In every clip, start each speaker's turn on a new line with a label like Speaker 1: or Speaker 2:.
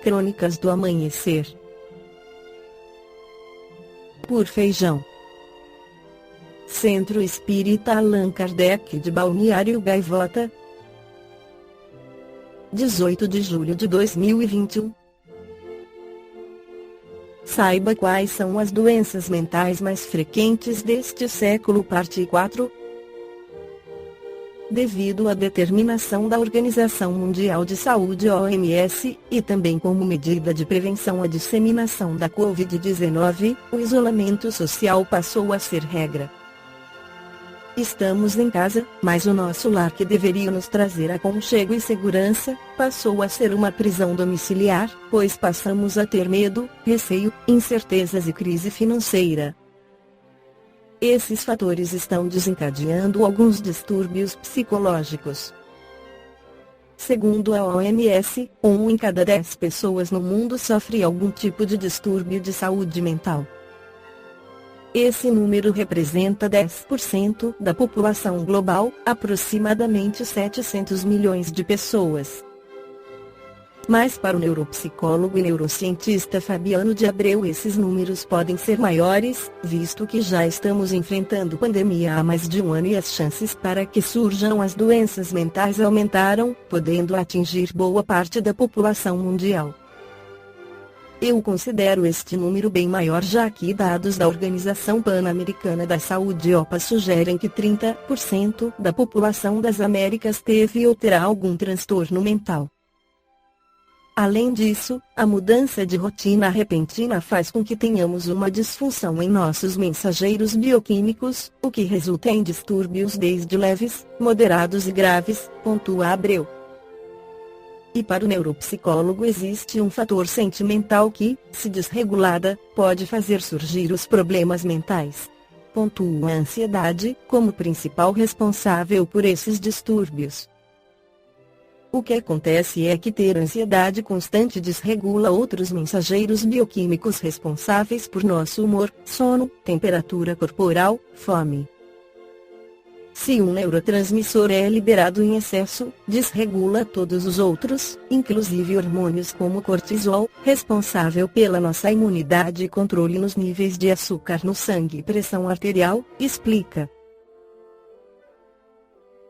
Speaker 1: Crônicas do Amanhecer. Por Feijão. Centro Espírita Allan Kardec de Balneário Gaivota, 18 de julho de 2021. Saiba quais são as doenças mentais mais frequentes deste século. Parte 4. Devido à determinação da Organização Mundial de Saúde (OMS), e também como medida de prevenção à disseminação da Covid-19, o isolamento social passou a ser regra. Estamos em casa, mas o nosso lar, que deveria nos trazer aconchego e segurança, passou a ser uma prisão domiciliar, pois passamos a ter medo, receio, incertezas e crise financeira. Esses fatores estão desencadeando alguns distúrbios psicológicos. Segundo a OMS, 1 em cada 10 pessoas no mundo sofre algum tipo de distúrbio de saúde mental. Esse número representa 10% da população global, aproximadamente 700 milhões de pessoas. Mas para o neuropsicólogo e neurocientista Fabiano de Abreu, esses números podem ser maiores, visto que já estamos enfrentando pandemia há mais de um ano e as chances para que surjam as doenças mentais aumentaram, podendo atingir boa parte da população mundial. Eu considero este número bem maior, já que dados da Organização Pan-Americana da Saúde (OPA) sugerem que 30% da população das Américas teve ou terá algum transtorno mental. Além disso, a mudança de rotina repentina faz com que tenhamos uma disfunção em nossos mensageiros bioquímicos, o que resulta em distúrbios desde leves, moderados e graves, pontua Abreu. E para o neuropsicólogo existe um fator sentimental que, se desregulada, pode fazer surgir os problemas mentais. Pontua a ansiedade como principal responsável por esses distúrbios. O que acontece é que ter ansiedade constante desregula outros mensageiros bioquímicos responsáveis por nosso humor, sono, temperatura corporal, fome. Se um neurotransmissor é liberado em excesso, desregula todos os outros, inclusive hormônios como cortisol, responsável pela nossa imunidade e controle nos níveis de açúcar no sangue e pressão arterial, explica.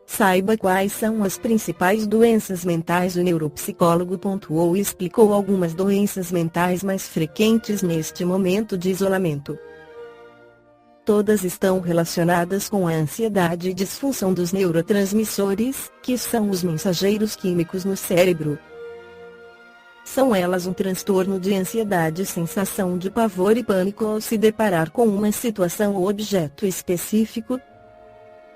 Speaker 1: Saiba quais são as principais doenças mentais. O neuropsicólogo pontuou e explicou algumas doenças mentais mais frequentes neste momento de isolamento. Todas estão relacionadas com a ansiedade e disfunção dos neurotransmissores, que são os mensageiros químicos no cérebro. São elas um transtorno de ansiedade, sensação de pavor e pânico ao se deparar com uma situação ou objeto específico.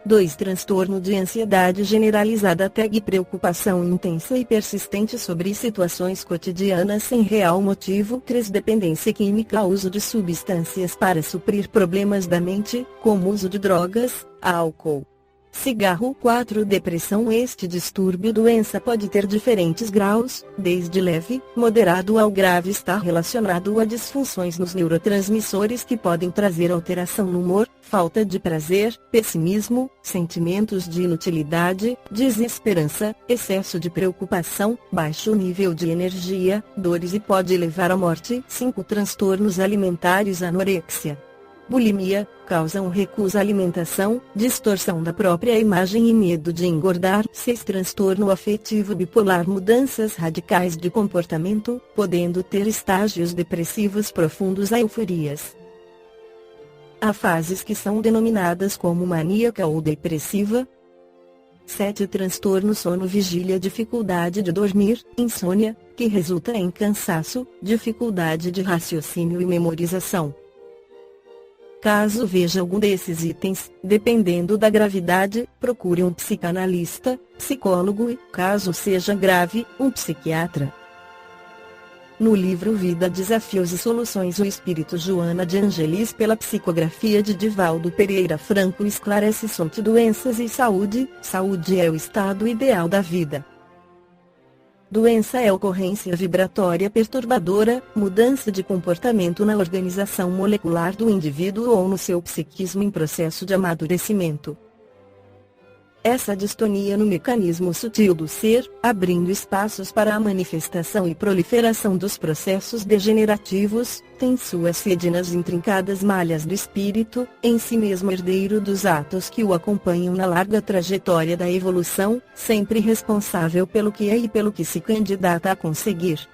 Speaker 1: 2. Transtorno de ansiedade generalizada, TAG, preocupação intensa e persistente sobre situações cotidianas sem real motivo. 3. Dependência química, uso de substâncias para suprir problemas da mente, como uso de drogas, álcool, cigarro. 4. Depressão. Este distúrbio doença pode ter diferentes graus, desde leve, moderado ao grave. Está relacionado a disfunções nos neurotransmissores que podem trazer alteração no humor, falta de prazer, pessimismo, sentimentos de inutilidade, desesperança, excesso de preocupação, baixo nível de energia, dores e pode levar à morte. 5. Transtornos alimentares, anorexia, bulimia, causam recusa à alimentação, distorção da própria imagem e medo de engordar. 6. Transtorno afetivo bipolar, mudanças radicais de comportamento, podendo ter estágios depressivos profundos a euforias. Há fases que são denominadas como maníaca ou depressiva. 7. Transtorno sono-vigília, dificuldade de dormir, insônia, que resulta em cansaço, dificuldade de raciocínio e memorização. Caso veja algum desses itens, dependendo da gravidade, procure um psicanalista, psicólogo e, caso seja grave, um psiquiatra. No livro Vida, Desafios e Soluções, o espírito Joana de Angelis, pela psicografia de Divaldo Pereira Franco, esclarece sobre doenças e saúde. Saúde é o estado ideal da vida. Doença é ocorrência vibratória perturbadora, mudança de comportamento na organização molecular do indivíduo ou no seu psiquismo em processo de amadurecimento. essa distonia no mecanismo sutil do ser, abrindo espaços para a manifestação e proliferação dos processos degenerativos, tem sua sede nas intrincadas malhas do espírito, em si mesmo herdeiro dos atos que o acompanham na larga trajetória da evolução, sempre responsável pelo que é e pelo que se candidata a conseguir.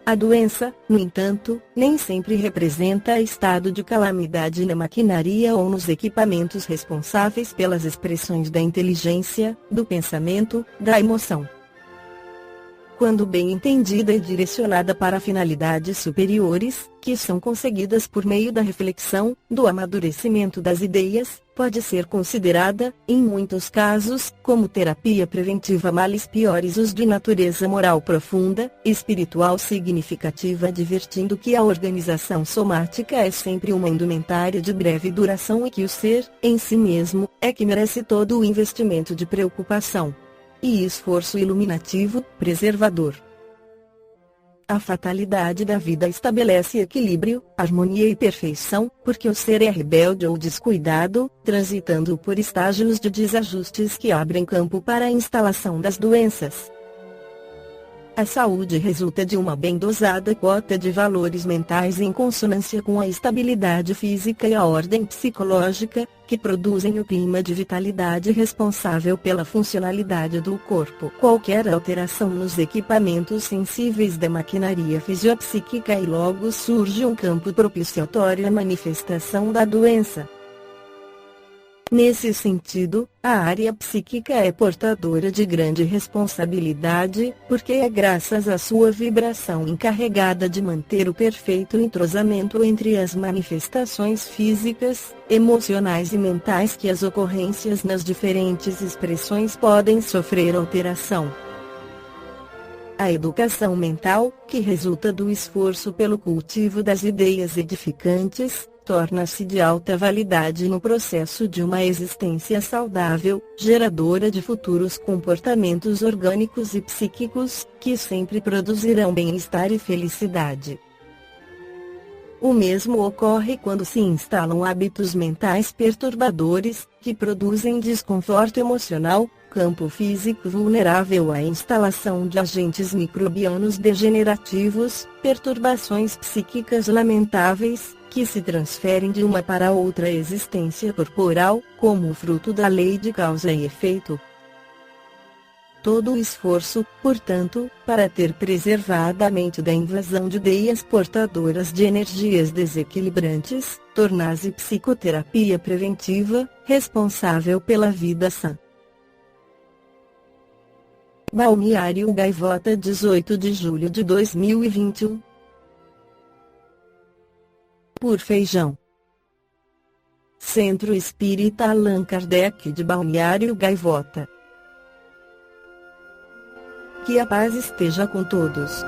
Speaker 1: A doença, no entanto, nem sempre representa estado de calamidade na maquinaria ou nos equipamentos responsáveis pelas expressões da inteligência, do pensamento, da emoção. Quando bem entendida e direcionada para finalidades superiores, que são conseguidas por meio da reflexão, do amadurecimento das ideias, pode ser considerada, em muitos casos, como terapia preventiva males piores os de natureza moral profunda, espiritual significativa, advertindo que a organização somática é sempre uma indumentária de breve duração e que o ser, em si mesmo, é que merece todo o investimento de preocupação e esforço iluminativo, preservador. A fatalidade da vida estabelece equilíbrio, harmonia e perfeição, porque o ser é rebelde ou descuidado, transitando por estágios de desajustes que abrem campo para a instalação das doenças. A saúde resulta de uma bem dosada quota de valores mentais em consonância com a estabilidade física e a ordem psicológica, que produzem o clima de vitalidade responsável pela funcionalidade do corpo. Qualquer alteração nos equipamentos sensíveis da maquinaria fisiopsíquica e logo surge um campo propiciatório à manifestação da doença. Nesse sentido, a área psíquica é portadora de grande responsabilidade, porque é graças à sua vibração encarregada de manter o perfeito entrosamento entre as manifestações físicas, emocionais e mentais que as ocorrências nas diferentes expressões podem sofrer alteração. A educação mental, que resulta do esforço pelo cultivo das ideias edificantes, torna-se de alta validade no processo de uma existência saudável, geradora de futuros comportamentos orgânicos e psíquicos, que sempre produzirão bem-estar e felicidade. O mesmo ocorre quando se instalam hábitos mentais perturbadores, que produzem desconforto emocional, campo físico vulnerável à instalação de agentes microbianos degenerativos, perturbações psíquicas lamentáveis, que se transferem de uma para outra existência corporal, como fruto da lei de causa e efeito. Todo o esforço, portanto, para ter preservada a mente da invasão de ideias portadoras de energias desequilibrantes, torna-se psicoterapia preventiva, responsável pela vida sã. Balneário Gaivota, 18 de julho de 2021. Por Feijão. Centro Espírita Allan Kardec de Balneário Gaivota. Que a paz esteja com todos.